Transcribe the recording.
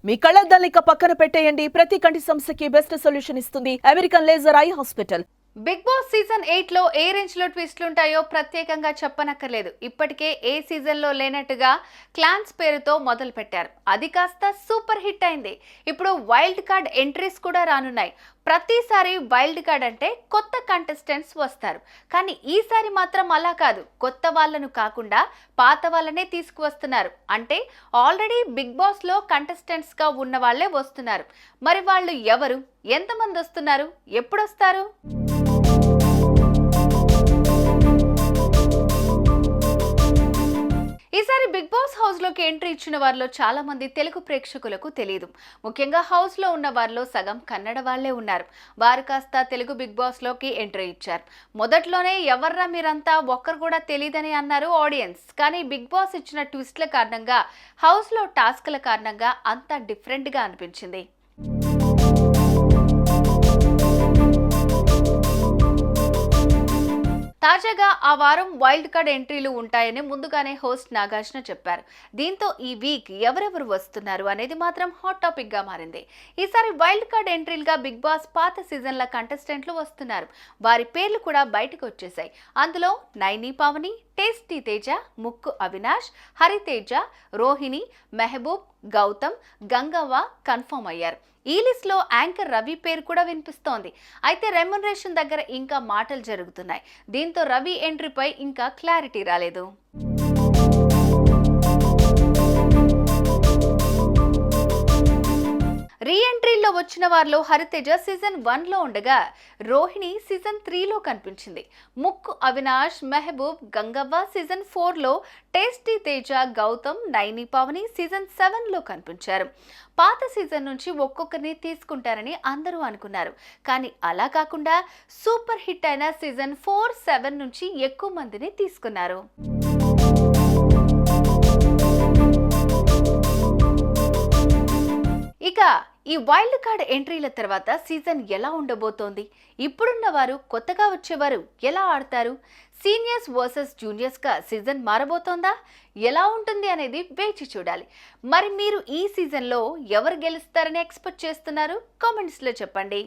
మీ కళ్ళద్దాలిక పక్కన పెట్టేయండి. ప్రతి కంటి సమస్యకి బెస్ట్ సొల్యూషన్ ఇస్తుంది American laser eye hospital. Big boss season 8 లో ఏ రేంజ్ లో ట్విస్ట్లు ఉంటాయో ప్రత్యేకంగా చెప్పనక్కర్లేదు. ఇప్పటికే ఏ సీజన్ లో లేనట్టుగా క్లాన్స్ పేరుతో మొదలు పెట్టారు. అది కాస్త సూపర్ హిట్ అయింది. ఇప్పుడు వైల్డ్ కార్డ్ ఎంట్రీస్ కూడా రానున్నాయి. ప్రతిసారి వైల్డ్ కార్డ్ అంటే కొత్త కంటెస్టెంట్స్ వస్తారు. కానీ ఈసారి మాత్రం అలా కాదు. కొత్త వాళ్ళను కాకుండా పాత వాళ్ళనే తీసుకువస్తున్నారు. అంటే ఆల్రెడీ బిగ్ బాస్ లో కంటెస్టెంట్స్ గా ఉన్న వాళ్ళే వస్తున్నారు. మరి వాళ్ళు ఎవరు, ఎంతమంది వస్తున్నారు, ఎప్పుడు వస్తారు? ఈసారి బిగ్ బాస్ హౌస్ లోకి ఎంట్రీ ఇచ్చిన వారిలో చాలా మంది తెలుగు ప్రేక్షకులకు తెలియదు. ముఖ్యంగా హౌస్ లో ఉన్న వారిలో సగం కన్నడ వాళ్లే ఉన్నారు. వారు కాస్త తెలుగు బిగ్ బాస్ లోకి ఎంట్రీ ఇచ్చారు. మొదట్లోనే ఎవర్రా మీరంతా, ఒక్కరు కూడా తెలియదని అన్నారు ఆడియన్స్. కానీ బిగ్ బాస్ ఇచ్చిన ట్విస్ట్ల కారణంగా, హౌస్ లో టాస్క్ల కారణంగా అంతా డిఫరెంట్ గా అనిపించింది. తాజాగా ఆ వారం వైల్డ్ కార్డ్ ఎంట్రీలు ఉంటాయని ముందుగానే హోస్ట్ నాగార్జున చెప్పారు. దీంతో ఈ వీక్ ఎవరెవరు వస్తున్నారు అనేది మాత్రం హాట్ టాపిక్ గా మారింది. ఈసారి వైల్డ్ కార్డ్ ఎంట్రీలుగా బిగ్ బాస్ పాత సీజన్ల కంటెస్టెంట్లు వస్తున్నారు. వారి పేర్లు కూడా బయటకు వచ్చేసాయి. అందులో నైని పావని, టేస్టీ తేజ, ముక్కు అవినాష్, హరితేజ, రోహిణి, మెహబూబ్, గౌతమ్, గంగవ్వ కన్ఫర్మ్ అయ్యారు. ఈ లిస్ట్ లో యాంకర్ రవి పేరు కూడా వినిపిస్తోంది. అయితే రెమ్యునరేషన్ దగ్గర ఇంకా మాటలు జరుగుతున్నాయి. దీంతో రవి ఎంట్రీపై ఇంకా క్లారిటీ రాలేదు. రీ ఎంట్రీలో వచ్చిన వారిలో హరితేజ సీజన్ 1 లో ఉండగా, రోహిణి సీజన్ 3 లో కనిపించింది. ముక్కు అవినాష్, మెహబూబ్, గంగవ్వ సీజన్ 4 లో, టేస్టీ తేజ, గౌతమ్, నైని పావని సీజన్ 7 లో కనిపించారు. పాత సీజన్ నుంచి ఒక్కొక్కరిని తీసుకుంటారని అందరూ అనుకున్నారు. కానీ అలా కాకుండా సూపర్ హిట్ అయిన సీజన్ 4, 7 నుంచి ఎక్కువ మందిని తీసుకున్నారు. ఇక ఈ వైల్డ్ కార్డ్ ఎంట్రీల తర్వాత సీజన్ ఎలా ఉండబోతోంది? ఇప్పుడున్న వారు, కొత్తగా వచ్చేవారు ఎలా ఆడతారు? సీనియర్స్ వర్సెస్ జూనియర్స్ గా సీజన్ మారబోతోందా? ఎలా ఉంటుంది అనేది వేచి చూడాలి. మరి మీరు ఈ సీజన్లో ఎవరు గెలుస్తారని ఎక్స్పెక్ట్ చేస్తున్నారు? కామెంట్స్లో చెప్పండి.